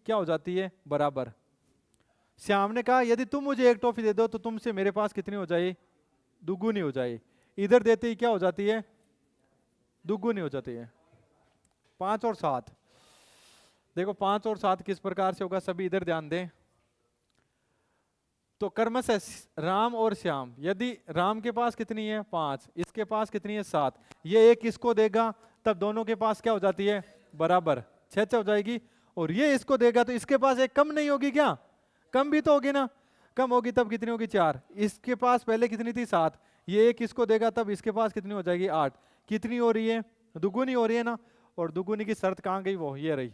क्या हो जाती है, बराबर। श्याम ने कहा यदि तुम मुझे एक टॉफी दे दो तो तुमसे मेरे पास कितनी हो जाए, दुगुनी हो जाए। इधर देते ही क्या हो जाती है, दुगुनी हो जाती है। 5 और 7, देखो 5 और 7 किस प्रकार से होगा, सभी इधर ध्यान दें। तो क्रमशः राम और श्याम, यदि राम के पास कितनी है 5, इसके पास कितनी है 7, ये एक इसको देगा तब दोनों के पास क्या हो जाती है, बराबर, 6 हो जाएगी। और ये इसको देगा तो इसके पास एक कम नहीं होगी क्या, कम भी तो होगी ना, कम होगी तब कितनी होगी 4, इसके पास पहले कितनी थी 7, ये एक इसको देगा तब इसके पास कितनी हो जाएगी 8, कितनी हो रही है, दुगुनी हो रही है ना। और दुगुनी की शर्त कहाँ गई, वो ये रही,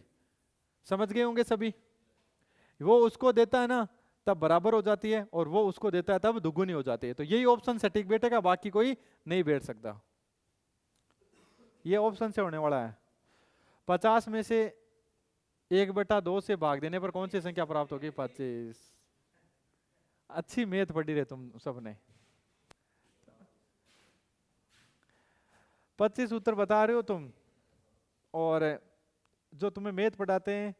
समझ गए होंगे सभी। वो उसको देता है ना तब बराबर हो जाती है, और वो उसको देता है तब दुगुनी हो जाती है। तो यही ऑप्शन सटीक बैठेगा, बाकी कोई नहीं बैठ सकता, ये ऑप्शन से होने वाला है। 50 में से 1/2 से भाग देने पर कौन सी संख्या प्राप्त होगी, 25। अच्छी मैथ पढ़ी रहे तुम सबने। 25 उत्तर बता रहे हो तुम, और जो तुम्हें मैथ पढ़ाते हैं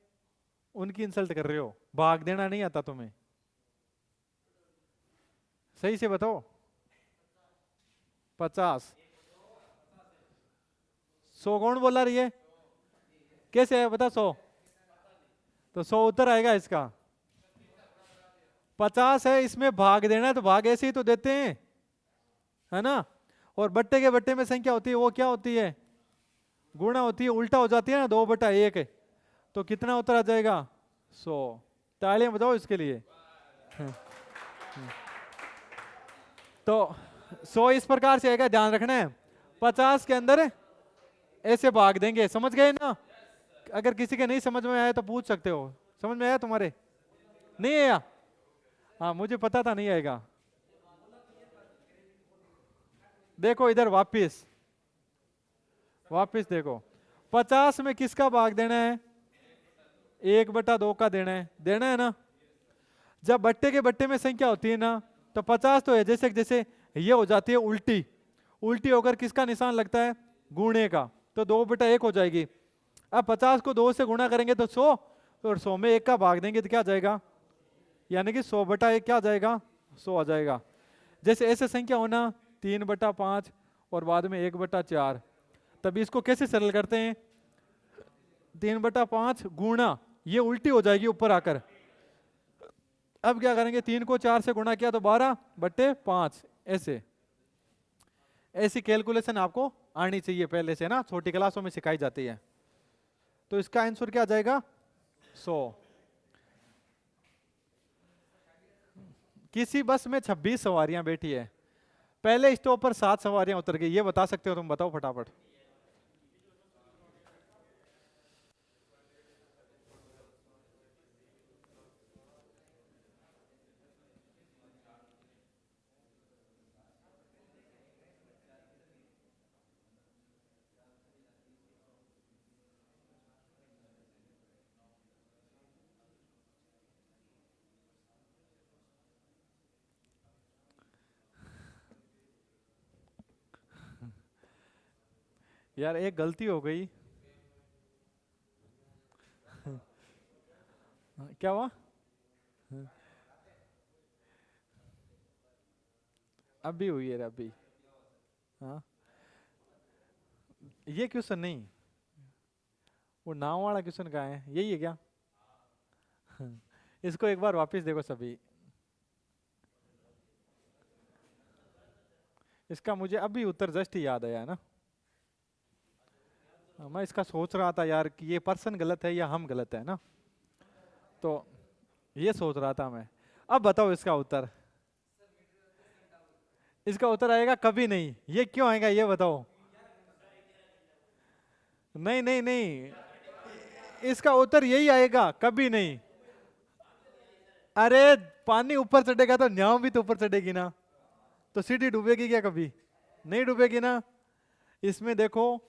उनकी इंसल्ट कर रहे हो, भाग देना नहीं आता तुम्हें, सही से बताओ। 50, 100 कौन बोला रही है, कैसे है बता 100, तो 100 उत्तर आएगा इसका। 50 है, इसमें भाग देना है तो भाग ऐसे ही तो देते हैं, है ना। और बट्टे के बट्टे में संख्या होती है वो क्या होती है, गुणा होती है, उल्टा हो जाती है ना, 2/1, तो कितना उत्तर आ जाएगा 100। तालियां बजाओ इसके लिए। तो 100 इस प्रकार से आएगा, ध्यान रखना है। 50 के अंदर ऐसे भाग देंगे, समझ गए ना। अगर किसी के नहीं समझ में आया तो पूछ सकते हो, समझ में आया तुम्हारे, नहीं आया, हाँ मुझे पता था नहीं आएगा। देखो इधर वापिस, वापिस देखो, 50 में किसका भाग देना है, 1/2 का देना है ना। जब बट्टे के बट्टे में संख्या होती है ना तो 50 तो है, जैसे जैसे ये हो जाती है उल्टी, उल्टी होकर किसका निशान लगता है, गुणे का, तो 2/1 हो जाएगी। अब 50 को 2 से गुणा करेंगे तो 100, और 100 में 1 का भाग देंगे तो क्या जाएगा, यानी कि 100/1 क्या जाएगा, 100 आ जाएगा। जैसे ऐसे संख्या होना 3/5 और बाद में 1/4, तभी इसको कैसे सरल करते हैं, 3/5 गुणा, ये उल्टी हो जाएगी ऊपर आकर। अब क्या करेंगे, 3 को 4 से गुणा किया तो 12/5, ऐसे ऐसी कैलकुलेशन आपको आनी चाहिए पहले से ना, छोटी क्लासों में सिखाई जाती है। तो इसका आंसर क्या आ जाएगा 100। किसी बस में 26 सवारियां बैठी है, पहले स्टॉप पर 7 सवारियां उतर गई, ये बता सकते हो तुम, बताओ फटाफट। यार एक गलती हो गई, क्या हुआ, अभी हुई है अभी, हाँ ये क्वेश्चन नहीं, वो नाव वाला क्वेश्चन कहाँ है, यही है क्या। इसको एक बार वापस देखो सभी, इसका मुझे अभी उत्तर जस्ट ही याद आया ना। मैं इसका सोच रहा था यार कि ये पर्सन गलत है या हम गलत है ना, तो ये सोच रहा था मैं। अब बताओ इसका उत्तर, इसका उत्तर आएगा कभी नहीं, ये क्यों आएगा ये बताओ। नहीं नहीं नहीं, इसका उत्तर यही आएगा, कभी नहीं। अरे पानी ऊपर चढ़ेगा तो न्याव भी तो ऊपर चढ़ेगी ना, तो सीढ़ी डूबेगी क्या कभी, नहीं डूबेगी ना। इसमें देखो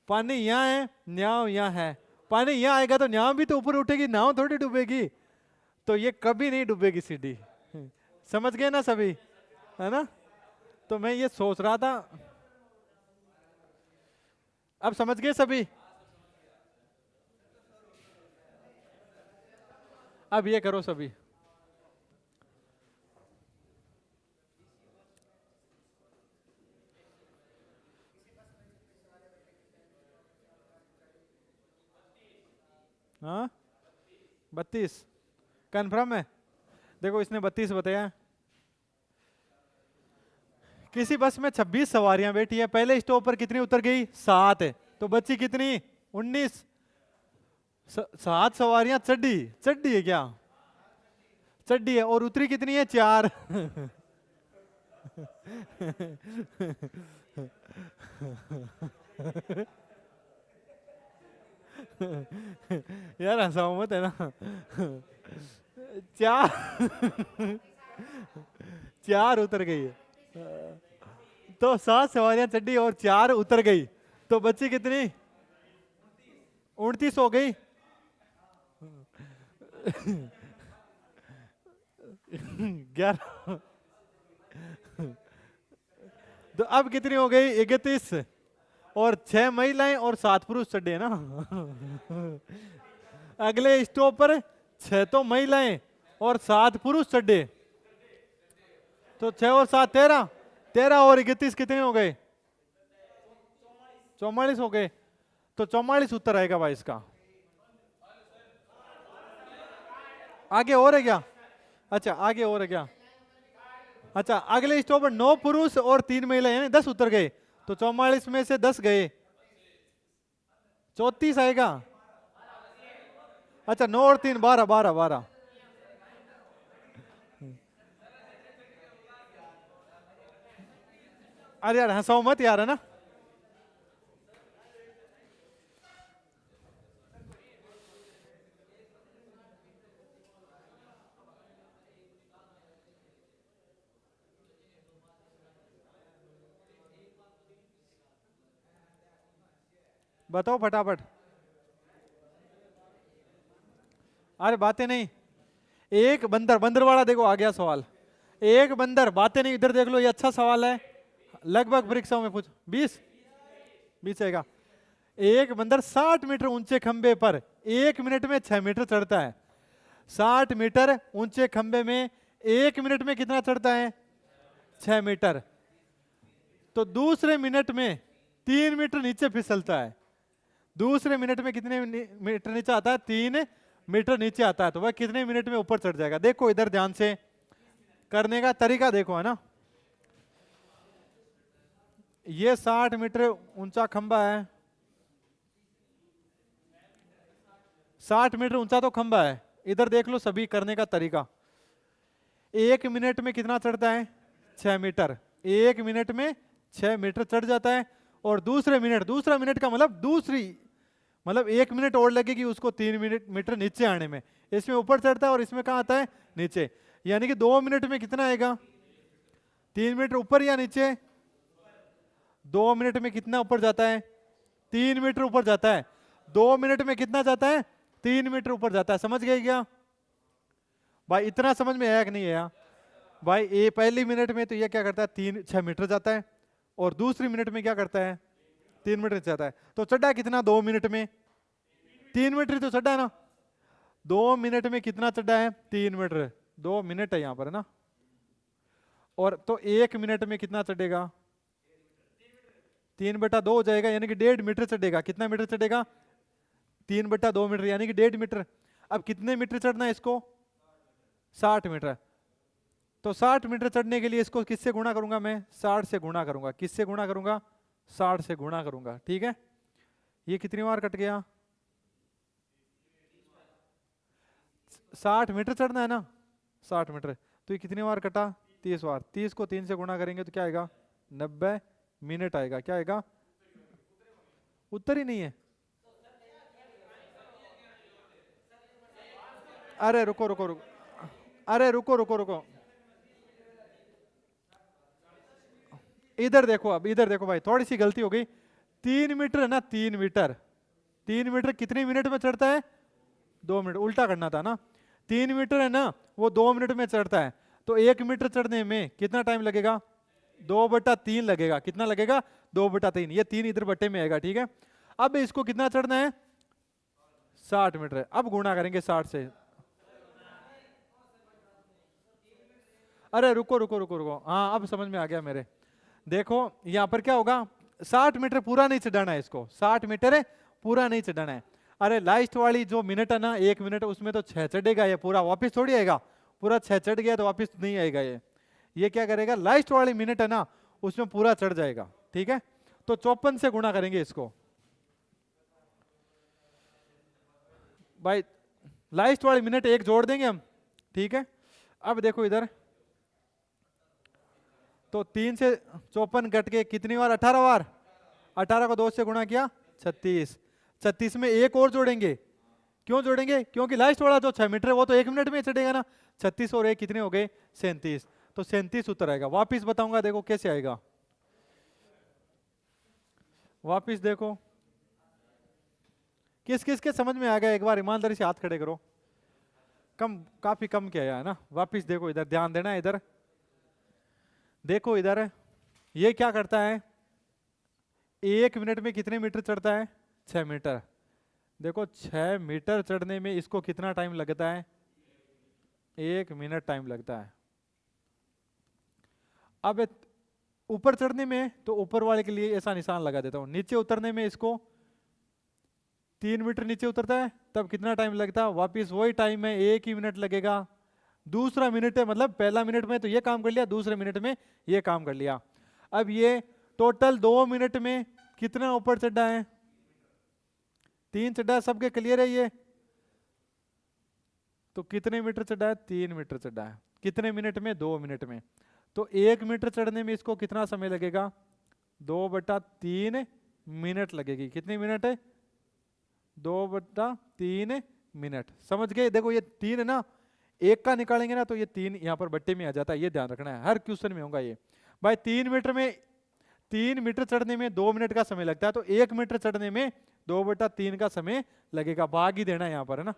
पानी यहाँ है, न्याव यहाँ है, पानी यहाँ आएगा तो न्याव भी तो ऊपर उठेगी, नाव थोड़ी डूबेगी, तो ये कभी नहीं डूबेगी सीढ़ी। समझ गए ना सभी, है ना। तो मैं ये सोच रहा था, अब समझ गए सभी। अब ये करो सभी। हाँ 32 कन्फर्म है। देखो इसने 32 बताया। किसी बस में 26 सवारियां बैठी है, पहले स्टॉप पर कितनी उतर गई? 7 है, तो बची कितनी? 19। 7 सवारियां चढ़ी, चढ़ी है क्या? चढ़ी है, और उतरी कितनी है? 4। यार हंसाओ मत, है ना। 4 4 उतर गई है, तो 7 सवारियां चढ़ी और 4 उतर गई, तो बची कितनी? 29 हो गई। 11। तो अब कितनी हो गई? 31। और 6 महिलाएं और 7 पुरुष चढ़े ना। अगले स्टॉप पर 6 तो महिलाएं और 7 पुरुष चढ़े, तो 6 और 7 13, 13 और 31 कितने हो गए? 44 हो गए, तो 44 उत्तर आएगा भाई इसका। आगे और है क्या? अच्छा आगे और है क्या? अच्छा अगले स्टॉप पर 9 पुरुष और 3 महिलाएं, 10 उतर गए, तो 44 में से 10 गए, 34 आएगा। अच्छा 9 और 3 12, 12 12। अरे यार हंसाओ मत यार, है ना। बताओ फटाफट। अरे बातें नहीं। एक बंदर, बंदर वाला देखो आ गया सवाल। एक बंदर, बातें नहीं, इधर देख लो, ये अच्छा सवाल है, लगभग परीक्षाओं में पूछ। 20 20 आएगा। एक बंदर 60 मीटर ऊंचे खंबे पर 1 मिनट में 6 मीटर चढ़ता है। 60 मीटर ऊंचे खंबे में 1 मिनट में कितना चढ़ता है? 6 मीटर। तो दूसरे मिनट में 3 मीटर नीचे फिसलता है। दूसरे मिनट में कितने मीटर नीचे आता है? 3 मीटर नीचे आता है, तो वह कितने मिनट में ऊपर चढ़ जाएगा? देखो इधर ध्यान से करने का तरीका देखो, है ना। ये 60 मीटर ऊंचा खंबा है, 60 मीटर ऊंचा तो खंबा है। इधर देख लो सभी करने का तरीका। 1 मिनट में कितना चढ़ता है? 6 मीटर। 1 मिनट में 6 मीटर चढ़ जाता है, और दूसरे मिनट, दूसरा मिनट का मतलब मतलब 1 मिनट और लगेगी उसको 3 मीटर नीचे आने में। इसमें ऊपर चढ़ता है और इसमें कहाँ आता है? नीचे। यानी कि 2 मिनट में कितना आएगा? 3 मीटर ऊपर या नीचे? 2 मिनट में कितना ऊपर जाता है? 3 मीटर ऊपर जाता है। 2 मिनट में कितना जाता है? 3 मीटर ऊपर जाता है। समझ गए क्या भाई? इतना समझ में आया कि नहीं आया भाई? ये पहली मिनट में तो ये क्या करता है? 6 मीटर जाता है, और दूसरी मिनट में क्या करता है? 3 मीटर जाता है। तो चढ़ा कितना 2 मिनट में? 3 मीटर तो चढ़ा है ना। 2 मिनट में कितना चढ़ा है? 3 मीटर। 2 मिनट है यहां पर, है ना। और तो 1 मिनट में कितना चढ़ेगा? 3/2 हो जाएगा, यानी कि 1.5 मीटर चढ़ेगा। कितना मीटर चढ़ेगा? 3/2 मीटर, यानी कि 1.5 मीटर। अब कितने मीटर चढ़ना है इसको? 60 मीटर। तो 60 मीटर चढ़ने के लिए इसको किससे गुणा करूंगा मैं? 60 से गुणा करूंगा। किससे गुणा करूंगा? 60 से गुणा करूंगा, ठीक है। ये कितनी बार कट गया? 60 मीटर चढ़ना है ना, 60 मीटर। तो ये कितनी बार कटा? 30 बार। 30 को 3 से गुणा करेंगे तो क्या आएगा? 90 मिनट आएगा। क्या आएगा? उत्तर ही नहीं है। अरे रुको रुको रुको, अरे रुको रुको रुको, इधर देखो। अब इधर देखो भाई, थोड़ी सी गलती हो गई। 3 मीटर है ना, 3 मीटर। 3 मीटर कितने मिनट में चढ़ता है? 2 मिनट। उल्टा करना था ना। 3 मीटर है ना, वो 2 मिनट में चढ़ता है। तो 1 मीटर चढ़ने में कितना टाइम लगेगा? 2/3 लगेगा। कितना लगेगा? 2/3। ये 3 इधर बट्टे में आएगा, ठीक है। अब इसको कितना चढ़ना है? 60 मीटर। अब गुणा करेंगे 60 से। अरे रुको रुको रुको रुको, हाँ अब समझ में आ गया मेरे। देखो यहाँ पर क्या होगा, 60 मीटर पूरा नहीं चढ़ाना है इसको, 60 मीटर पूरा नहीं चढ़ाना है। अरे लास्ट वाली जो मिनट है ना, 1 मिनट, उसमें तो 6 चढ़ेगा, ये पूरा वापस थोड़ी आएगा, पूरा 6 चढ़ गया तो वापस नहीं आएगा ये क्या करेगा, लास्ट वाली मिनट है ना उसमें पूरा चढ़ जाएगा। ठीक है, तो 54 से गुणा करेंगे इसको भाई, लास्ट वाली मिनट एक जोड़ देंगे हम। ठीक है, अब देखो इधर, तो 3 से 54 घट के कितनी बार, 18 बार, 18 को 2 से गुणा किया 36, 36 में एक और जोड़ेंगे। क्यों जोड़ेंगे, क्योंकि लास्ट वाला जो 6 मीटर है वो तो 1 मिनट में चढ़ेगा ना, 36 और 1 कितने हो गए, 37, तो 37 उत्तर आएगा। वापिस बताऊंगा, देखो कैसे आएगा, वापिस देखो किस किस के समझ में आ गया, एक बार ईमानदारी से हाथ खड़े करो। कम, काफी कम किया है ना। वापिस देखो इधर, ध्यान देना इधर, देखो इधर, ये क्या करता है, 1 मिनट में कितने मीटर चढ़ता है, 6 मीटर। देखो 6 मीटर चढ़ने में इसको कितना टाइम लगता है, 1 मिनट टाइम लगता है। अब ऊपर चढ़ने में, तो ऊपर वाले के लिए ऐसा निशान लगा देता हूं। नीचे उतरने में इसको 3 मीटर नीचे उतरता है तब कितना टाइम लगता है, वापिस वही टाइम है, 1 ही मिनट लगेगा। दूसरा मिनट है, मतलब पहला मिनट में तो ये काम कर लिया, दूसरे मिनट में ये काम कर लिया। अब ये टोटल 2 मिनट में कितना ऊपर चढ़ा है, 3 चढ़ा है, सबके क्लियर है ये, तो कितने मीटर चढ़ा है, 3 मीटर चढ़ा है। कितने मिनट में, 2 मिनट में। तो 1 मीटर चढ़ने में इसको कितना समय लगेगा, 2/3 मिनट लगेगी। कितनी मिनट है, 2/3 मिनट। समझ गए, देखो ये 3 है ना, एक का निकालेंगे ना तो ये 3 यहाँ पर बट्टे में आ जाता है, ये ध्यान रखना है, हर क्वेश्चन में होगा ये भाई। 3 मीटर में, 3 मीटर चढ़ने में 2 मिनट का समय लगता है, तो 1 मीटर चढ़ने में 2/3 का समय लगेगा, भाग ही देना यहाँ पर है ना।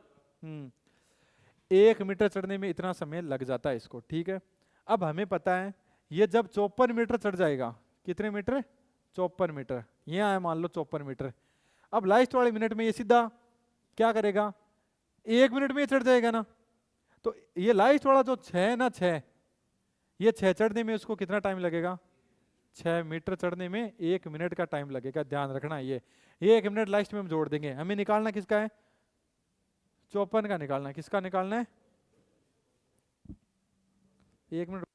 1 मीटर चढ़ने में इतना समय लग जाता है इसको। ठीक है, अब हमें पता है ये जब 54 मीटर चढ़ जाएगा, कितने मीटर, 54 मीटर, यहाँ है मान लो 54 मीटर। अब लास्ट वाले मिनट में ये सीधा क्या करेगा, 1 मिनट में ये चढ़ जाएगा ना, तो ये लास्ट वाला जो 6 ना, 6, ये 6 चढ़ने में उसको कितना टाइम लगेगा, 6 मीटर चढ़ने में 1 मिनट का टाइम लगेगा। ध्यान रखना ये 1 मिनट लास्ट में हम जोड़ देंगे। हमें निकालना किसका है, 54 का निकालना है। किसका निकालना है, 1 मिनट।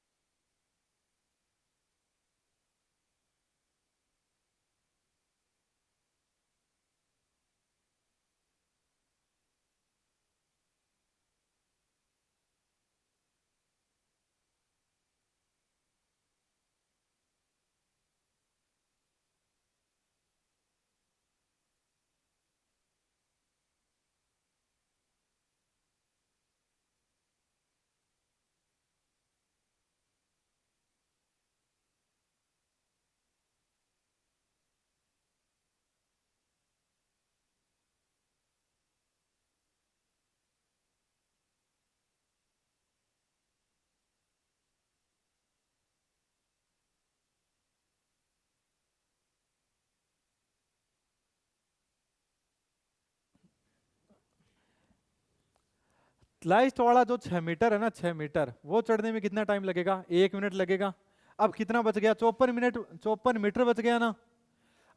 लास्ट वाला जो 6 मीटर है ना, 6 मीटर, वो चढ़ने में कितना टाइम लगेगा, 1 मिनट लगेगा। अब कितना बच गया, 54 मिनट, 54 मीटर बच गया ना।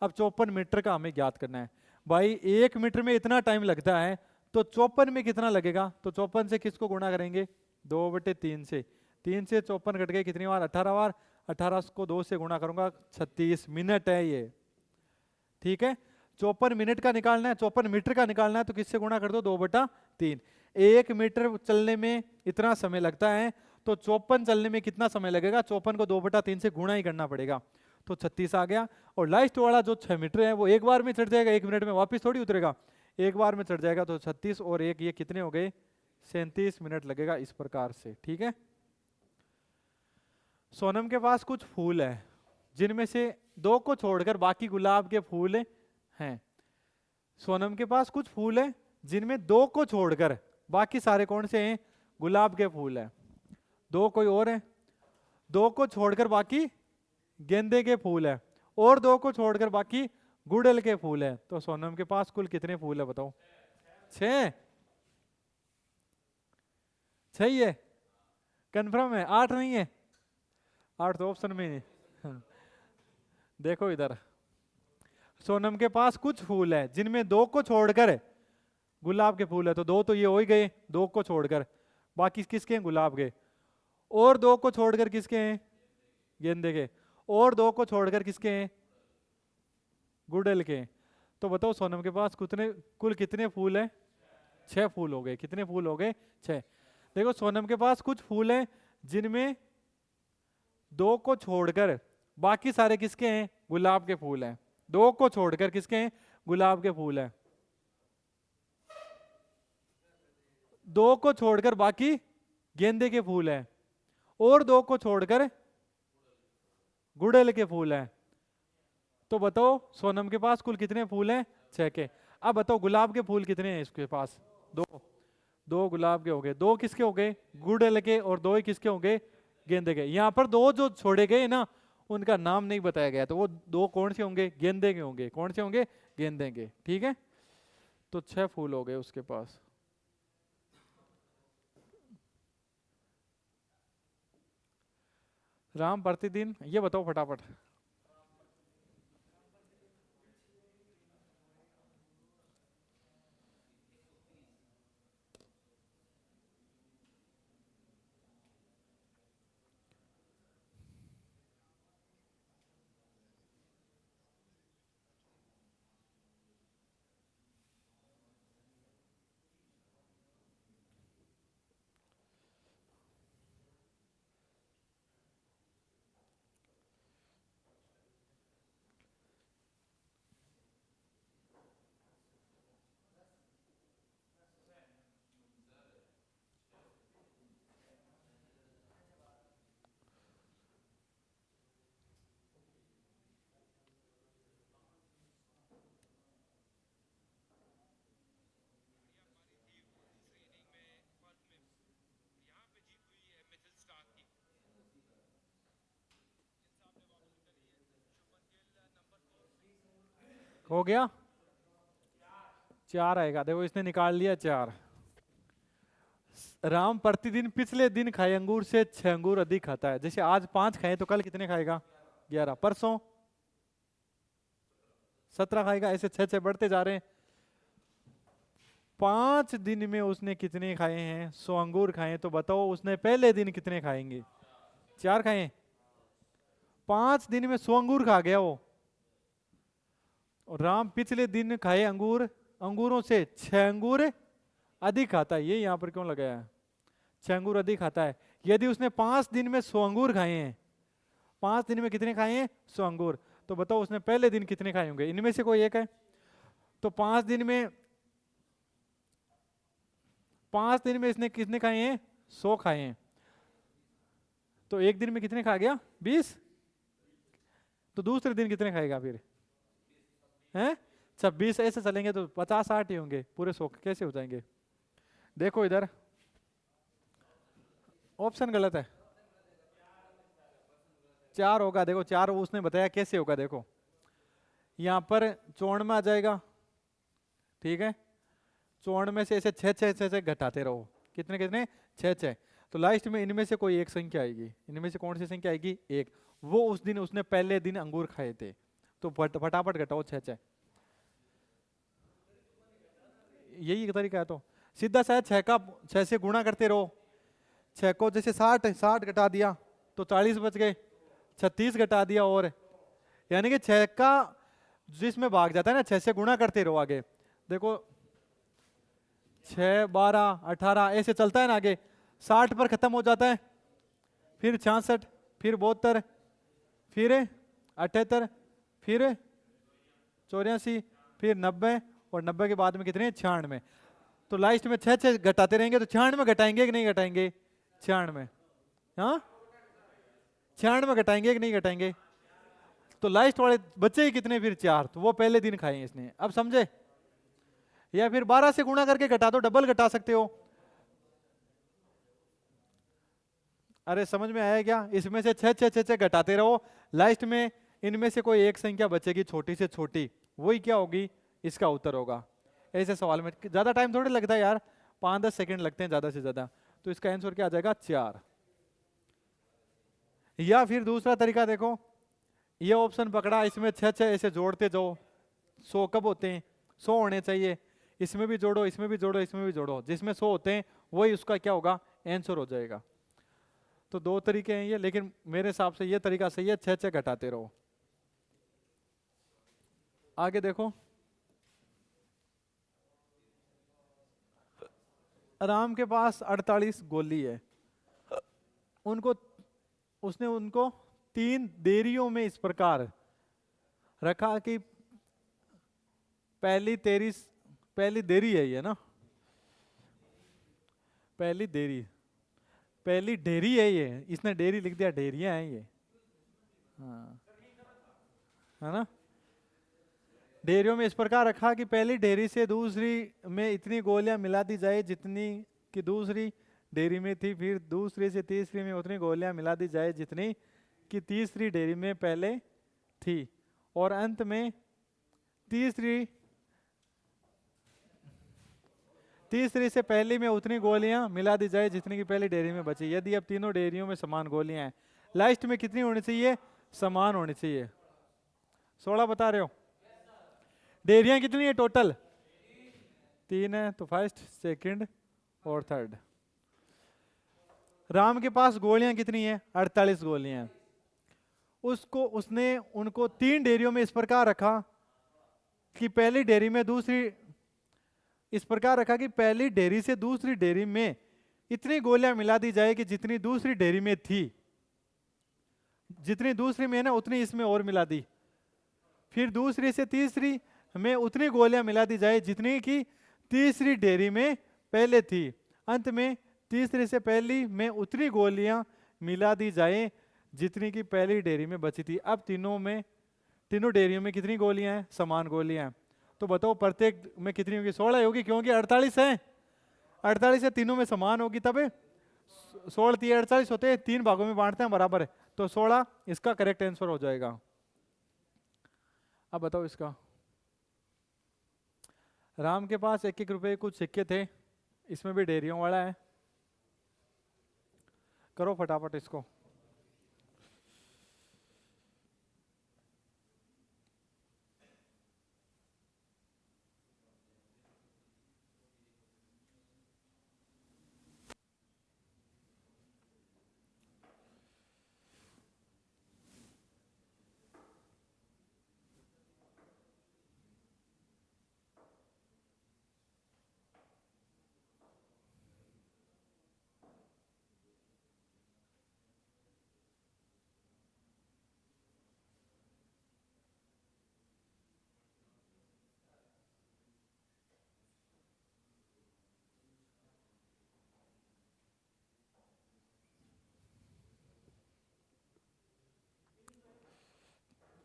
अब 54 मीटर का हमें ज्ञात करना है भाई। 1 मीटर में इतना टाइम लगता है, तो 54 में कितना लगेगा, तो 54 से किसको गुणा करेंगे, 2/3 से। 3 से 54 घट गए कितनी बार, 18 बार। 18 को 2 से गुणा करूंगा, 36 मिनट है ये। ठीक है, 54 मिनट का निकालना है, 54 मीटर का निकालना है, तो किससे गुणा कर दो, 2/3। 1 मीटर चलने में इतना समय लगता है, तो 54 चलने में कितना समय लगेगा, 54 को 2/3 से गुणा ही करना पड़ेगा, तो 36 आ गया। और लास्ट वाला जो 6 मीटर है वो एक बार में चढ़ जाएगा, 1 मिनट में वापस थोड़ी उतरेगा, एक बार में चढ़ जाएगा, तो 36 और 1 ये कितने हो गए, 37 मिनट लगेगा, इस प्रकार से। ठीक है, सोनम के पास कुछ फूल है जिनमें से 2 को छोड़कर बाकी गुलाब के फूल हैं। सोनम के पास कुछ फूल है जिनमें 2 को छोड़कर बाकी सारे कौन से हैं, गुलाब के फूल है। 2 कोई और है, 2 को छोड़कर बाकी गेंदे के फूल है, और 2 को छोड़कर बाकी गुड़हल के फूल है। तो सोनम के पास कुल कितने फूल है बताओ, 6। 6 ही है, कंफर्म है, 8 नहीं है। 8 तो ऑप्शन में नहीं। हाँ। देखो इधर, सोनम के पास कुछ फूल है जिनमें दो को छोड़कर गुलाब के फूल है, तो दो तो ये हो ही गए, दो को छोड़कर। बाकी किसके हैं? गुलाब के। और दो को छोड़कर किसके हैं? गेंदे के। और दो को छोड़कर किसके हैं? गुड़हल के। तो बताओ सोनम के पास कुल कितने फूल हैं? 6 फूल हो गए। कितने फूल हो गए? 6। देखो सोनम के पास कुछ फूल हैं जिनमें दो को छोड़कर बाकी सारे किसके हैं? गुलाब के फूल हैं। दो को छोड़कर किसके हैं? गुलाब के फूल हैं। दो को छोड़कर बाकी गेंदे के फूल हैं। और दो को छोड़कर गुड़हल के फूल हैं। तो बताओ सोनम के पास कुल कितने फूल हैं? 6 के। अब बताओ गुलाब के फूल कितने हैं इसके पास? 2। 2 गुलाब के हो गए। 2 किसके हो गए? गुड़हल के। और 2 ही किसके हो गए? गेंदे के। यहाँ पर 2 जो छोड़े गए ना, उनका नाम नहीं बताया गया, तो वो 2 कौन से होंगे? गेंदे के होंगे। कौन से होंगे? गेंदे के। ठीक है, तो 6 फूल हो गए उसके पास। राम प्रतिदिन, ये बताओ फटाफट। हो गया? 4 आएगा। देखो इसने निकाल लिया 4। राम प्रतिदिन पिछले दिन खाए अंगूर से 6 अंगूर अधिक खाता है। जैसे आज 5 खाए तो कल कितने खाएगा? 11। परसों 17 खाएगा। ऐसे 6 बढ़ते जा रहे हैं। 5 दिन में उसने कितने खाए हैं? 100 अंगूर खाए। तो बताओ उसने पहले दिन कितने खाएंगे? 4 खाए। 5 दिन में 100 अंगूर खा गया वो। और राम पिछले दिन खाए अंगूर, अंगूरों से 6 अंगूर अधिक खाता है। ये यहां पर क्यों लगाया है? 6 अंगूर अधिक खाता है। यदि उसने 5 दिन में 100 अंगूर खाए हैं, 5 दिन में कितने खाए हैं? 100 अंगूर। तो बताओ उसने पहले दिन कितने खाए होंगे? इनमें से कोई एक है। तो 5 दिन में इसने कितने खाए हैं? 100 खाए हैं। तो एक दिन में कितने खा गया? 20। तो दूसरे दिन कितने खाएगा फिर? हैं? 26। ऐसे चलेंगे तो 50-60 ही होंगे। पूरे 100 कैसे हो जाएंगे? देखो इधर, ऑप्शन गलत है। 4 होगा। देखो 4 उसने बताया कैसे होगा। देखो यहां पर 54 में आ जाएगा। ठीक है, 54 में से ऐसे 6 घटाते रहो। कितने कितने? 6। तो लास्ट में इनमें से कोई एक संख्या आएगी। इनमें से कौन सी संख्या आएगी? 1। वो उस दिन उसने पहले दिन अंगूर खाए थे। तो फटाफट घटाओ 6। यही तरीका है। तो सीधा सा 6 से गुणा करते रहो। 6 को जैसे 60 घटा दिया तो 40 बच गए। 36 घटा दिया, और यानी कि 6 का जिसमें भाग जाता है ना, 6 से गुणा करते रहो आगे। देखो 6, 12, 18 ऐसे चलता है ना आगे। 60 पर खत्म हो जाता है, फिर 66, फिर 72, फिर 78, फिर 84, फिर 90, और 90 के बाद में कितने? 96। तो लास्ट में 6 घटाते रहेंगे तो 96 घटाएंगे कि नहीं घटाएंगे? 96। हाँ, 96 घटाएंगे कि नहीं घटाएंगे? तो लास्ट वाले बच्चे ही कितने फिर? 4। तो वो पहले दिन खाए इसने। अब समझे? या फिर 12 से गुणा करके घटा दो, डबल घटा सकते हो। अरे समझ में आया क्या? इसमें से 6 घटाते रहो। लास्ट में इनमें से कोई एक संख्या बचेगी छोटी से छोटी, वही क्या होगी? इसका उत्तर होगा। ऐसे सवाल में ज्यादा टाइम थोड़ी लगता है यार, 5-10 सेकंड लगते हैं ज्यादा से ज्यादा। तो इसका आंसर क्या आ जाएगा? 4। या फिर दूसरा तरीका देखो, ये ऑप्शन पकड़ा, इसमें 6 6 ऐसे जोड़ते जाओ। 100 कब होते हैं? 100 होने चाहिए। इसमें भी जोड़ो, इसमें भी जोड़ो, इसमें भी जोड़ो, जिसमें 100 होते हैं वही उसका क्या होगा, आंसर हो जाएगा। तो दो तरीके हैं ये, लेकिन मेरे हिसाब से ये तरीका सही है, 6 6 घटाते रहो। आगे देखो, राम के पास 48 गोली है। उनको उसने उनको 3 देरियों में इस प्रकार रखा कि पहली देरी है ये ना, पहली डेरी है ये, इसने डेरी लिख दिया, डेरियां हैं ये, हाँ है ना। डेरियों में इस प्रकार रखा कि पहली डेरी से दूसरी में इतनी गोलियां मिला दी जाए जितनी कि दूसरी डेरी में थी, फिर दूसरी से तीसरी में उतनी गोलियां मिला दी जाए जितनी कि तीसरी डेरी में पहले थी, और अंत में तीसरी से पहली में उतनी गोलियां मिला दी जाए जितनी की पहली डेयरी में बची। यदि अब तीनों डेयरियों में समान गोलियां हैं, लास्ट में कितनी होनी चाहिए, समान होनी चाहिए। 16 बता रहे हो? डेयरियां कितनी है टोटल? 3 है, तो फर्स्ट सेकंड और थर्ड। राम के पास गोलियां कितनी है? 48 गोलियां हैं। उसने उनको 3 डेयरियों में इस प्रकार रखा कि पहली डेयरी में इस प्रकार रखा कि पहली डेयरी से दूसरी डेयरी में इतनी गोलियां मिला दी जाए कि जितनी दूसरी डेयरी में थी, जितनी दूसरी में है ना उतनी इसमें और मिला दी। फिर दूसरी से तीसरी में उतनी गोलियां मिला दी जाए जितनी की तीसरी डेयरी में पहले थी। अंत में तीसरी से पहली में उतनी गोलियां मिला दी जाए जितनी की पहली डेयरी में बची थी। अब तीनों डेयरियों में कितनी गोलियां हैं? समान गोलियां हैं। तो बताओ प्रत्येक में कितनी होगी? 16 होगी, क्योंकि 48 है, 48 है, तीनों में समान होगी, तब 16 3 48 होते हैं, 3 भागों में बांटते हैं, बराबर है, तो 16 इसका करेक्ट आंसर हो जाएगा। अब बताओ इसका, राम के पास 1 1 रुपए कुछ सिक्के थे, इसमें भी डेयरियों वाला है, करो फटाफट इसको।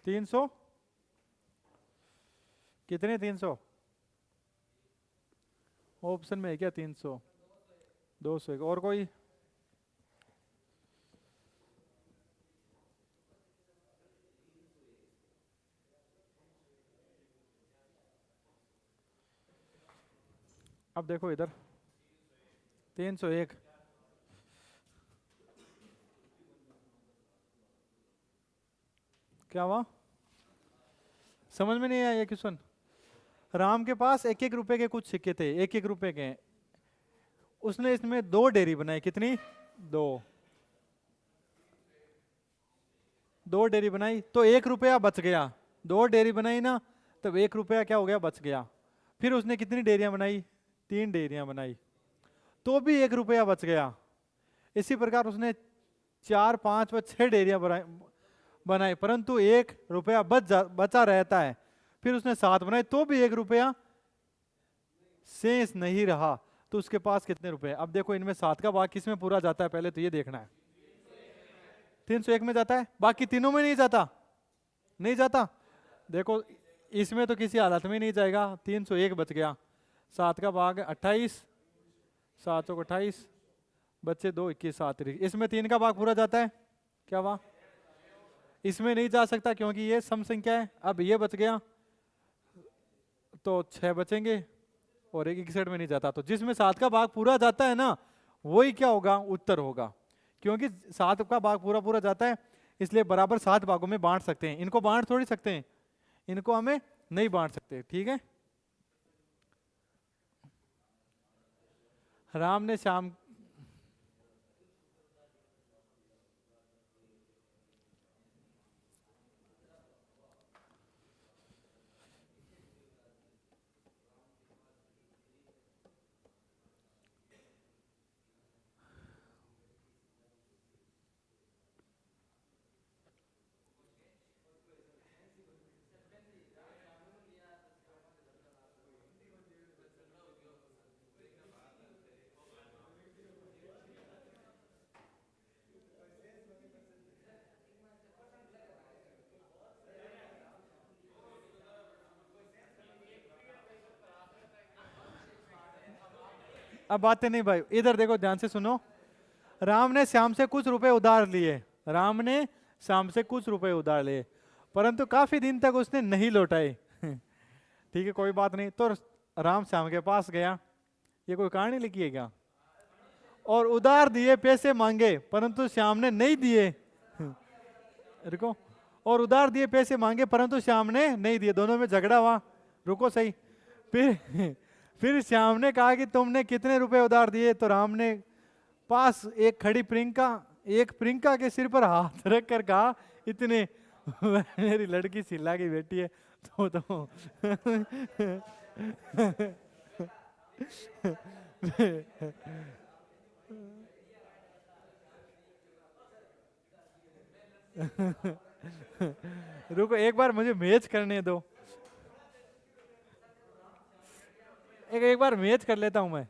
तीन सौ कितने? 300 ऑप्शन में है क्या? 300 200 और कोई? अब देखो इधर 301, क्या हुआ? समझ में नहीं आया क्वेश्चन? राम के पास 1 1 रुपए के कुछ सिक्के थे, 1 1 रुपए के, उसने इसमें 2 डेयरी बनाई, कितनी? 2 डेयरी बनाई, तो 1 रुपया बच गया। 2 डेयरी बनाई ना, तब 1 रुपया क्या हो गया, बच गया। फिर उसने कितनी डेयरियां बनाई? 3 डेयरियां बनाई, तो भी 1 रुपया बच गया। इसी प्रकार उसने 4 5 व 6 डेयरियां बनाई, परंतु 1 रुपया बचा रहता है। फिर उसने 7 बनाई, तो भी 1 रुपया शेष नहीं रहा, तो उसके पास कितने रुपए? अब देखो इनमें 7 का भाग किस में पूरा जाता है, पहले तो ये देखना है। 301 में जाता है, बाकी तीनों में नहीं जाता, नहीं जाता। देखो इसमें तो किसी हालत में नहीं जाएगा, 301 बच गया, 7 का भाग 28, 7 28, बच्चे 2 21 7 इसमें 3 का भाग पूरा जाता है, क्या हुआ? इसमें नहीं जा सकता क्योंकि ये सम संख्या है। अब ये बच गया, तो 6 बचेंगे, और एक सेट में नहीं जाता, तो जिसमें 7 का भाग पूरा जाता है ना, वही क्या होगा, उत्तर होगा। क्योंकि 7 का भाग पूरा पूरा जाता है, इसलिए बराबर 7 भागों में बांट सकते हैं। इनको बांट थोड़ी सकते हैं, इनको हमें नहीं बांट सकते। ठीक है, राम ने श्याम, अब बातें नहीं भाई, इधर देखो ध्यान से सुनो। राम ने श्याम से कुछ रुपए उधार लिए, राम ने श्याम से कुछ रुपए उधार लिए, परंतु काफी दिन तक उसने नहीं लौटाए। ठीक है, कोई बात नहीं। तो राम श्याम के पास गया, ये कोई कहानी लिखी है क्या? और उधार दिए पैसे मांगे, परंतु श्याम ने नहीं दिए। रुको, और उधार दिए पैसे मांगे परंतु श्याम ने नहीं दिए, दोनों में झगड़ा हुआ। रुको सही, फिर श्याम ने कहा कि तुमने कितने रुपए उधार दिए? तो राम ने पास एक खड़ी प्रियंका के सिर पर हाथ रख कर कहा, इतने। मेरी लड़की सिल्ला की बेटी है तो रुको एक बार मुझे मैच करने दो, एक बार मैच कर लेता हूं मैं।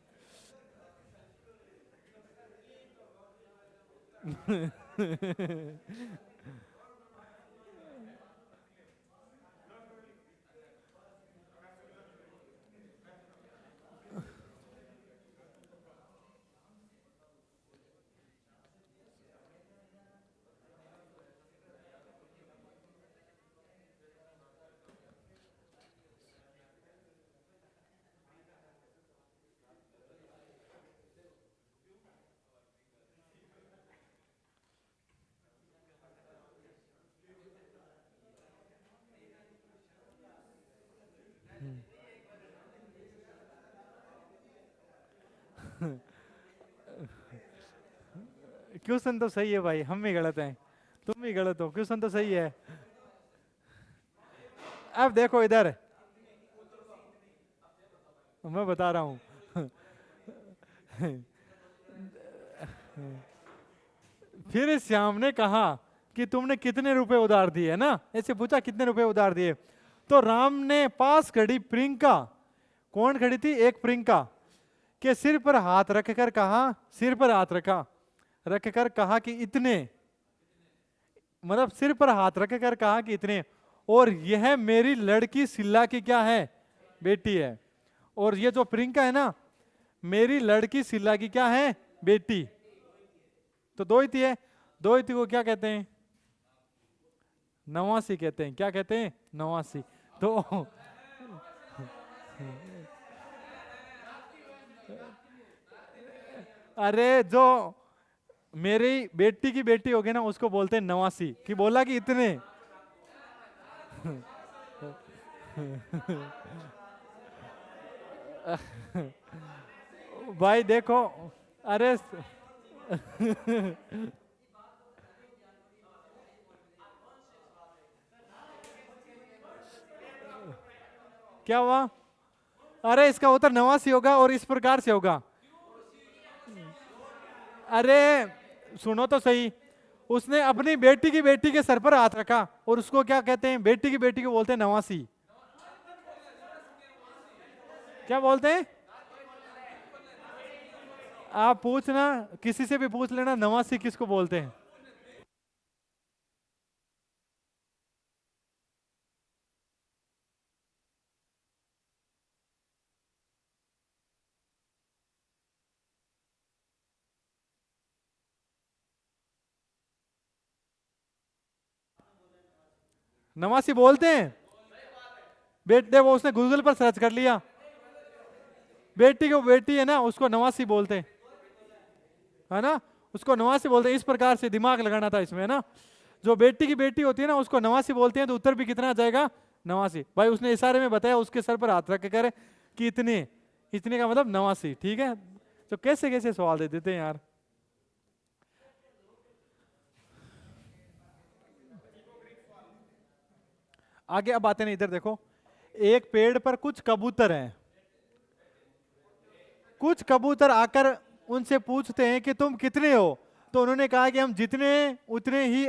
क्वेश्चन तो सही है भाई, हम भी गलत हैं, तुम भी गलत हो, क्वेश्चन तो सही है। अब देखो इधर, मैं बता रहा हूं। फिर श्याम ने कहा कि तुमने कितने रुपए उधार दिए, ना ऐसे पूछा कितने रुपए उधार दिए। तो राम ने पास खड़ी प्रियंका, कौन खड़ी थी? एक प्रियंका के सिर पर हाथ रखकर कहा, सिर पर हाथ रखकर कहा कि इतने, मतलब सिर पर हाथ रखकर कहा कि इतने, और यह मेरी लड़की सिल्ला की क्या है? बेटी है। और ये जो प्रियंका है ना, मेरी लड़की सिल्ला की क्या है? बेटी। तो द्वैती है, द्वैती को क्या कहते हैं? नवासी कहते हैं। क्या कहते हैं? नवासी। तो अरे जो मेरी बेटी की बेटी होगी ना, उसको बोलते हैं नवासी। कि बोला कि इतने। भाई देखो, अरे क्या हुआ? अरे इसका उत्तर नवासी होगा और इस प्रकार से होगा। अरे सुनो तो सही, उसने अपनी बेटी की बेटी के सर पर हाथ रखा, और उसको क्या कहते हैं? बेटी की बेटी को बोलते हैं नवासी। क्या बोलते हैं? आप पूछना, किसी से भी पूछ लेना, नवासी किसको बोलते हैं। नवासी बोलते हैं बेटे, वो उसने गूगल पर सर्च कर लिया, बेटी को बेटी है ना, उसको नवासी बोलते हैं, है ना। उसको नवासी बोलते हैं। इस प्रकार से दिमाग लगाना था इसमें ना। जो बेटी की बेटी होती है ना उसको नवासी बोलते हैं, तो उत्तर भी कितना आ जाएगा, नवासी। भाई उसने इशारे में बताया, उसके सर पर हाथ रख के करे कि इतने, इतने का मतलब नवासी, ठीक है। तो कैसे कैसे सवाल दे देते हैं यार। आगे अब आते हैं, इधर देखो, एक पेड़ पर कुछ कबूतर हैं। कुछ कबूतर आकर उनसे पूछते हैं कि तुम कितने हो, तो उन्होंने कहा कि हम जितने उतने ही,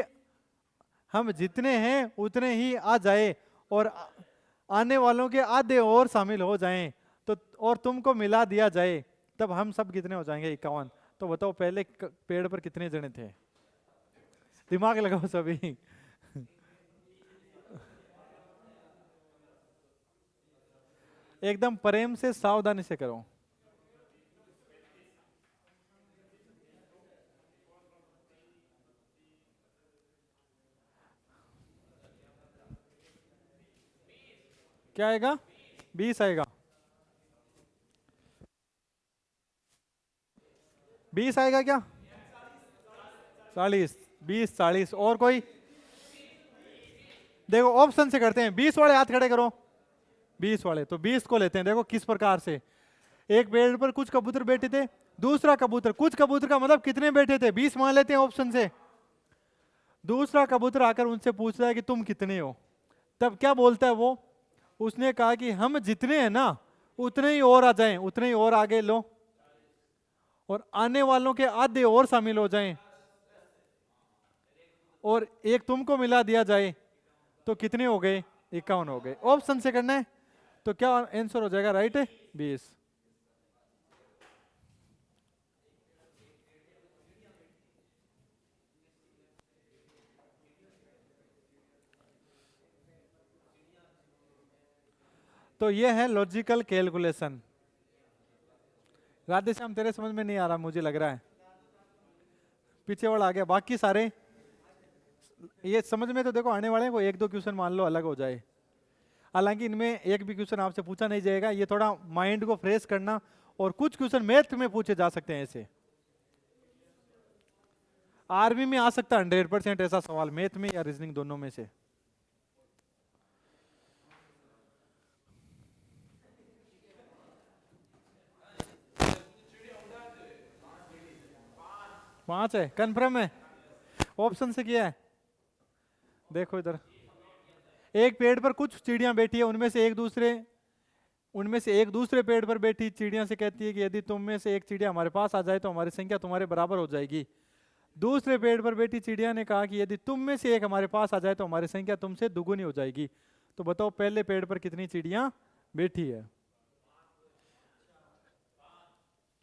हम जितने हैं उतने ही आ जाए, और आने वालों के आधे और शामिल हो जाएं, तो और तुमको मिला दिया जाए, तब हम सब कितने हो जाएंगे, 51। तो बताओ पहले पेड़ पर कितने जने थे, दिमाग लगाओ सभी। एकदम प्रेम से सावधानी से करो। क्या आएगा, 20 आएगा, 20 आएगा क्या, 40, 20, 40, और कोई। देखो ऑप्शन से करते हैं, 20 वाले हाथ खड़े करो, 20 वाले, तो 20 को लेते हैं। देखो किस प्रकार से, एक पेड़ पर कुछ कबूतर बैठे थे, दूसरा कबूतर, कुछ कबूतर का मतलब कितने बैठे थे, 20 मान लेते हैं ऑप्शन से। दूसरा कबूतर आकर उनसे पूछता है कि तुम कितने हो, तब क्या बोलता है वो, उसने कहा कि हम जितने हैं ना उतने ही और आ जाएं, उतने ही और आगे लो, और आने वालों के आधे और शामिल हो जाएं, और एक तुमको मिला दिया जाए, तो कितने हो गए, 51 हो गए। ऑप्शन से करना है, तो क्या आंसर हो जाएगा, राइट है, 20। तो ये है लॉजिकल कैलकुलेशन। राधे श्याम तेरे समझ में नहीं आ रहा मुझे लग रहा है, पीछे वाला आ गया, बाकी सारे ये समझ में तो देखो आने वाले हैं, को एक दो क्वेश्चन मान लो अलग हो जाए, हालांकि इनमें एक भी क्वेश्चन आपसे पूछा नहीं जाएगा, ये थोड़ा माइंड को फ्रेश करना, और कुछ क्वेश्चन मैथ में पूछे जा सकते हैं ऐसे, आर्मी में आ सकता है 100% ऐसा सवाल, मैथ में या रीजनिंग दोनों में से। पांच है, कन्फर्म है, ऑप्शन से किया है। देखो इधर, एक पेड़ पर कुछ चिड़ियां बैठी है, उनमें से एक दूसरे पेड़ पर बैठी चिड़िया से कहती है कि यदि तुम में से एक चिड़िया हमारे पास आ जाए तो हमारी संख्या तुम्हारे बराबर हो जाएगी। दूसरे पेड़ पर बैठी चिड़िया ने कहा कि यदि तुम में से एक हमारे पास आ जाए तो हमारी संख्या तुमसे दुगुनी हो जाएगी। तो बताओ पहले पेड़ पर कितनी चिड़िया बैठी है,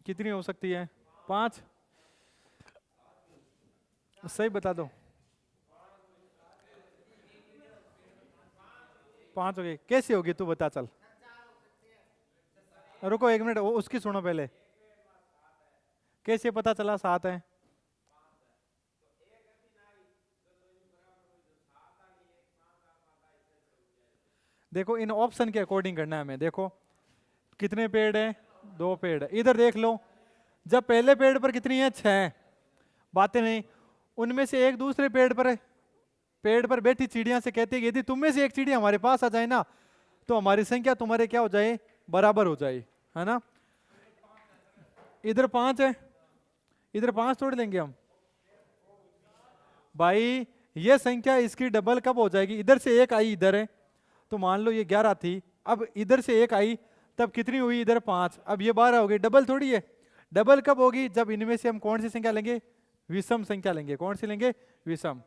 कितनी हो सकती है, 5, सही बता दो, 5 हो गई, कैसे होगी तू बता चल। रुको 1 मिनट, उसकी सुनो पहले, कैसे पता चला 7 है। देखो इन ऑप्शन के अकॉर्डिंग करना है हमें। देखो कितने पेड़ है, 2 पेड़ है, इधर देख लो, जब पहले पेड़ पर कितनी है, 6, बातें नहीं, उनमें से एक दूसरे पेड़ पर बैठी चिड़िया से कहती है कि यदि तुम में से एक चिड़िया हमारे पास आ जाए ना तो हमारी संख्या तुम्हारे क्या हो जाए, बराबर हो जाए, है ना। इधर 5 है, इधर 5 तोड़ लेंगे हम भाई, ये संख्या इसकी डबल कब हो जाएगी, इधर से एक आई इधर है, तो मान लो ये 11 थी, अब इधर से एक आई तब कितनी हुई, इधर 5, अब ये 12 हो गई, डबल थोड़ी है। डबल कब होगी, जब इनमें से हम कौन सी संख्या लेंगे, विषम संख्या लेंगे। कौन सी लेंगे, विषम।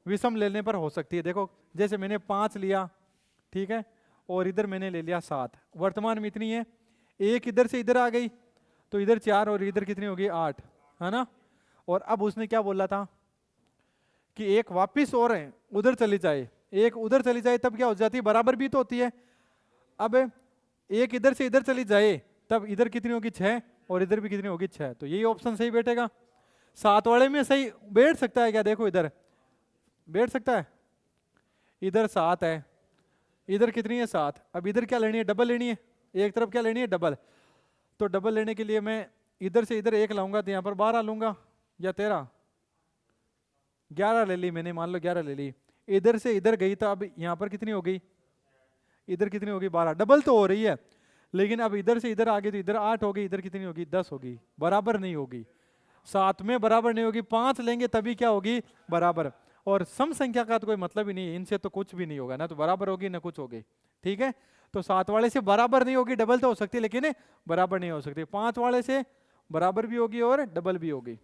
विषम लेने पर हो सकती है। देखो जैसे मैंने 5 लिया, ठीक है, और इधर मैंने ले लिया 7, वर्तमान में इतनी है, एक इधर से इधर आ गई तो इधर 4 और इधर कितनी होगी, 8, है ना। और अब उसने क्या बोला था कि एक वापिस और है उधर चली जाए, एक उधर चली जाए तब क्या हो जाती है, बराबर भी तो होती है। अब एक इधर से इधर चली जाए तब इधर कितनी होगी, 6, और इधर भी कितनी होगी, 6, तो यही ऑप्शन सही बैठेगा। 7 वाले में सही बैठ सकता है क्या, देखो इधर बैठ सकता है, इधर 7 है, इधर कितनी है, 7, अब इधर क्या लेनी है, डबल लेनी है, एक तरफ क्या लेनी है, डबल। तो डबल लेने के लिए मैं इधर से इधर 1 लाऊंगा तो यहाँ पर 12 लूंगा, या 13? 11 ले ली मैंने, मान लो 11 ले ली। इधर से इधर गई तो अब यहाँ पर कितनी हो गई, इधर कितनी होगी 12, डबल तो हो रही है। लेकिन अब इधर से इधर आ गई तो इधर 8 होगी, इधर कितनी होगी 10 होगी, बराबर नहीं होगी। 7 में बराबर नहीं होगी, 5 लेंगे तभी क्या होगी बराबर। और सम संख्या का तो कोई मतलब ही नहीं है, इनसे तो कुछ भी नहीं होगा, ना तो बराबर होगी ना कुछ होगी। ठीक है, तो 7 वाले से बराबर नहीं होगी, डबल तो हो सकती है लेकिन बराबर नहीं हो सकती। 5 वाले से बराबर भी होगी और डबल भी होगी।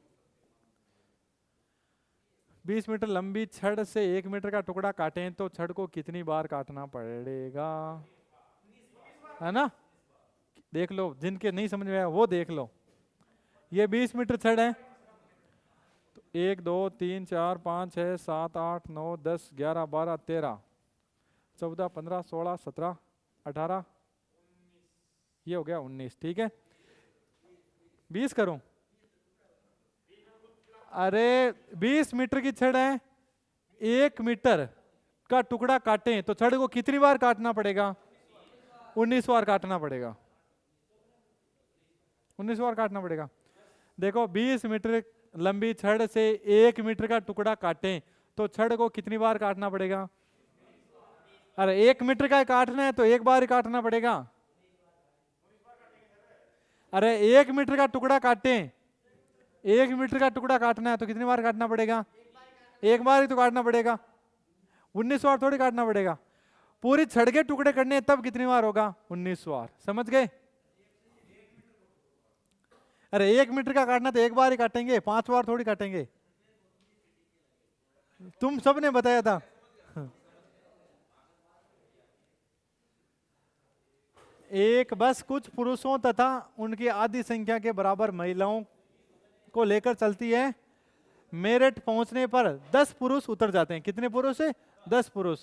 20 मीटर लंबी छड़ से 1 मीटर का टुकड़ा काटें तो छड़ को कितनी बार काटना पड़ेगा, है ना? देख लो, जिनके नहीं समझ में आया वो देख लो। ये 20 मीटर छड़ है, तो 1 2 3 4 5 6 7 8 9 10 11 12 13 14 15 16 17 18, ये हो गया 19। ठीक है, 20 करूं? अरे 20 मीटर की छड़ है, 1 मीटर का टुकड़ा काटें तो छड़ को कितनी बार काटना पड़ेगा? 19 बार काटना पड़ेगा, 19 बार काटना पड़ेगा। देखो 20 मीटर लंबी छड़ से 1 मीटर का टुकड़ा काटें तो छड़ को कितनी बार काटना पड़ेगा? अरे 1 मीटर का काटना है तो एक बार ही काटना पड़ेगा। अरे 1 मीटर का टुकड़ा काटें, 1 मीटर का टुकड़ा काटना है तो कितनी बार काटना पड़ेगा? एक बार ही तो काटना पड़ेगा, 19 बार थोड़ी काटना पड़ेगा। पूरी छड़ के टुकड़े करने तब कितनी बार होगा? 19 बार। समझ गए? अरे 1 मीटर का काटना तो एक बार ही काटेंगे, 5 बार थोड़ी काटेंगे। तुम सबने बताया था। एक बस कुछ पुरुषों तथा उनकी आधी संख्या के बराबर महिलाओं को लेकर चलती है। मेरठ पहुंचने पर 10 पुरुष उतर जाते हैं। कितने पुरुष है? 10 पुरुष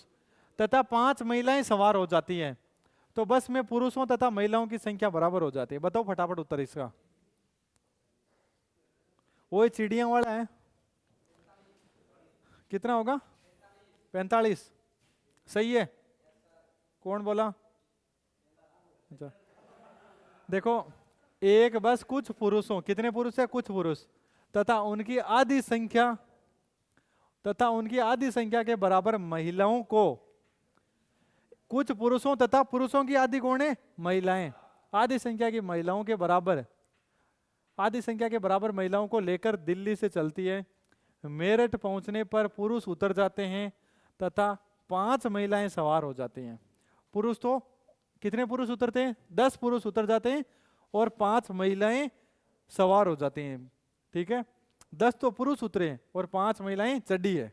तथा 5 महिलाएं सवार हो जाती हैं। तो बस में पुरुषों तथा महिलाओं की संख्या बराबर हो जाती है। बताओ फटाफट उत्तर इसका। वो चिड़िया वाला है, कितना होगा? 45। सही है? कौन बोला? अच्छा देखो, एक बस कुछ पुरुषों, कितने पुरुष है? कुछ पुरुष तथा उनकी आधी संख्या के बराबर महिलाओं को, कुछ पुरुषों तथा पुरुषों की आधी कौन है? महिलाएं। आधी संख्या की महिलाओं के बराबर, आधी संख्या के बराबर महिलाओं को लेकर दिल्ली से चलती है। मेरठ पहुंचने पर पुरुष उतर जाते हैं तथा 5 महिलाएं सवार हो जाती हैं। पुरुष तो कितने पुरुष उतरते हैं? 10 पुरुष उतर जाते हैं और 5 महिलाएं सवार हो जाती हैं। ठीक है, 10 तो पुरुष उतरे हैं और 5 महिलाएं चढ़ी है।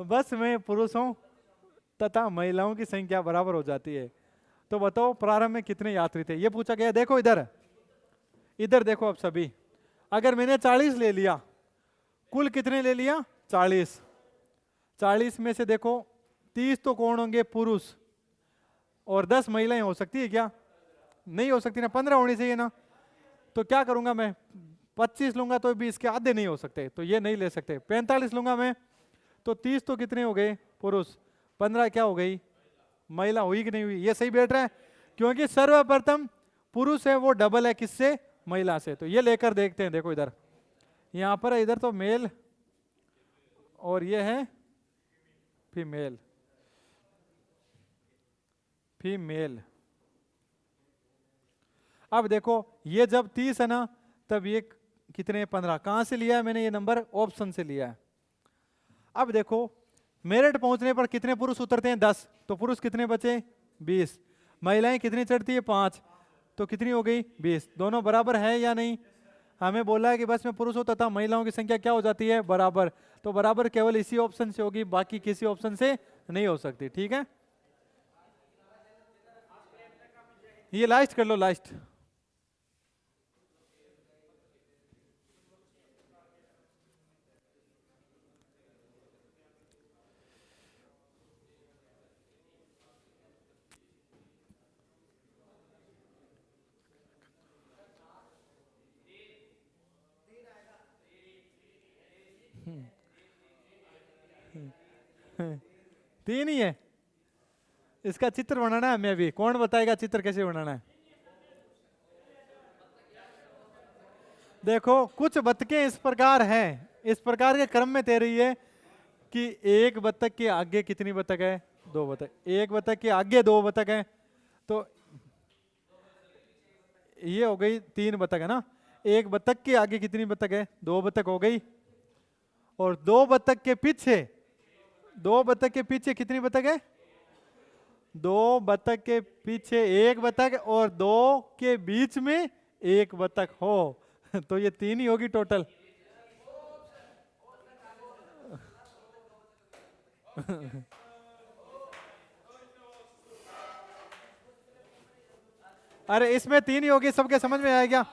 बस में पुरुषों तथा महिलाओं की संख्या बराबर हो जाती है। तो बताओ प्रारंभ में कितने यात्री थे? ये पूछा गया। देखो इधर, इधर देखो। अब सभी, अगर मैंने 40 ले लिया, कुल कितने ले लिया? 40। 40 में से देखो 30 तो कौन होंगे? पुरुष, और 10 महिलाएं हो सकती है क्या? नहीं हो सकती ना, 15 होनी चाहिए ना। तो क्या करूंगा मैं? 25 लूंगा तो भी इसके आधे नहीं हो सकते, तो ये नहीं ले सकते। 45 लूंगा मैं तो 30 तो कितने हो गए? पुरुष। 15 क्या हो गई? महिला। हुई कि नहीं हुई? ये सही बैठ रहा है, क्योंकि सर्वप्रथम पुरुष है वो डबल है किससे? महिला से। तो ये लेकर देखते हैं। देखो इधर, यहां पर इधर तो मेल और ये है फीमेल। फीमेल। अब देखो, ये जब 30 है ना, तब ये कितने? 15। कहां से लिया है मैंने ये नंबर? ऑप्शन से लिया है। अब देखो, मेरठ पहुंचने पर कितने पुरुष उतरते हैं? 10। तो पुरुष कितने बचे? 20। महिलाएं कितनी चढ़ती है? 5। तो कितनी हो गई? 20। दोनों बराबर है या नहीं? हमें बोला है कि बस में पुरुषों तथा महिलाओं की संख्या क्या हो जाती है? बराबर। तो बराबर केवल इसी ऑप्शन से होगी, बाकी किसी ऑप्शन से नहीं हो सकती। ठीक है, ये लास्ट कर लो, लास्ट। तीन ही है? इसका चित्र बनाना है हमें अभी। कौन बताएगा चित्र कैसे बनाना है? देखो कुछ बतखें इस प्रकार हैं, इस प्रकार के क्रम में तैर रही है कि एक बतख के आगे कितनी बतख है? 2 बतख। एक बतख के आगे 2 बतख है, तो ये हो गई 3 बतख है ना। एक बतख के आगे कितनी बतख है? 2 बतख हो गई। और 2 बतख के पीछे, 2 बतख के पीछे कितनी बतख है? 2 बतख के पीछे 1 बतख और 2 के बीच में 1 बतख हो तो ये 3 ही होगी टोटल। अरे इसमें 3 ही होगी, सबके समझ में आएगा?